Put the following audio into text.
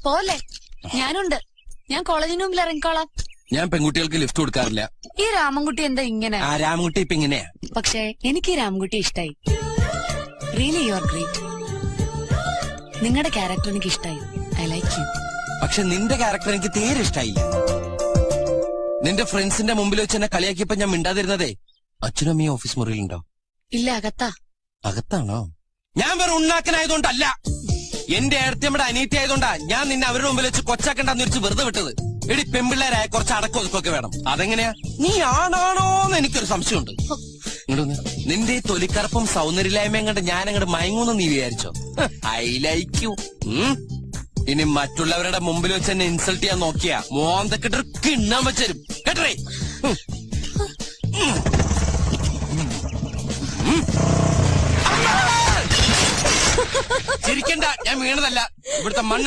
പോലെ ഞാനുണ്ട്. ഞാൻ കോളേജിന് മുമ്പിൽ ഇറങ്ങിക്കോളാം. ഞാൻ പെൺകുട്ടികൾക്ക് ലിഫ്റ്റ് കൊടുക്കാറില്ല. ഈ രാമൻകുട്ടി എന്താ ഇങ്ങനെ? ആ രാമൻകുട്ടി ഇപ്പൊ ഇങ്ങനെയാ. പക്ഷേ എനിക്ക് ഈ രാമൻകുട്ടി ഇഷ്ടായി. Really you are great. നിങ്ങളുടെ ക്യാരക്ടർ എനിക്ക് ഇഷ്ടായി. I like you. പക്ഷെ നിന്റെ ക്യാരക്ടർ എനിക്ക് തീരെ ഇഷ്ടായി. നിന്റെ ഫ്രണ്ട്സിന്റെ മുമ്പിൽ വെച്ച് എന്നെ കളിയാക്കിയപ്പോ ഞാൻ മിണ്ടാതിരുന്നതേ അച്ഛനും അമ്മയും ഓഫീസ് മുറിയിലുണ്ടോ? ഇല്ല, അകത്താ. അകത്താണോ? ഞാൻ വേറെ ഉണ്ണാക്കനായതുകൊണ്ടല്ല, എന്റെ ഏടത്തിയമ്മയുടെ അനീതി ആയതുകൊണ്ടാ ഞാൻ നിന്നെ അവരുടെ മുമ്പിൽ വെച്ച് കൊച്ചാക്കണ്ടെന്ന് വെച്ച് വെറുതെ വിട്ടത്. എടി പെമ്പിള്ളേരായ കുറച്ച് അടക്കം ഒതുക്കൊക്കെ വേണം. അതെങ്ങനെയാ? നീ ആണാണോന്ന് എനിക്കൊരു സംശയമുണ്ട്. ഇങ്ങോട്ട് നിന്റെ ഈ തൊലിക്കറുപ്പും സൗന്ദര്യമില്ലായ്മയും കണ്ട് ഞാൻ അങ്ങോട്ട് മയങ്ങൂന്ന് നീ വിചാരിച്ചോ? I like you. ഇനി മറ്റുള്ളവരുടെ മുമ്പിൽ വെച്ച് എന്നെ ഇൻസൾട്ട് ചെയ്യാൻ നോക്കിയാ മോന്തക്കിട്ട് കിണ്ണാൻ വെച്ചരും കേട്ടേ. ചിരിക്കണ്ട, ഞാൻ വീണതല്ല. ഇവിടുത്തെ മണ്ണ്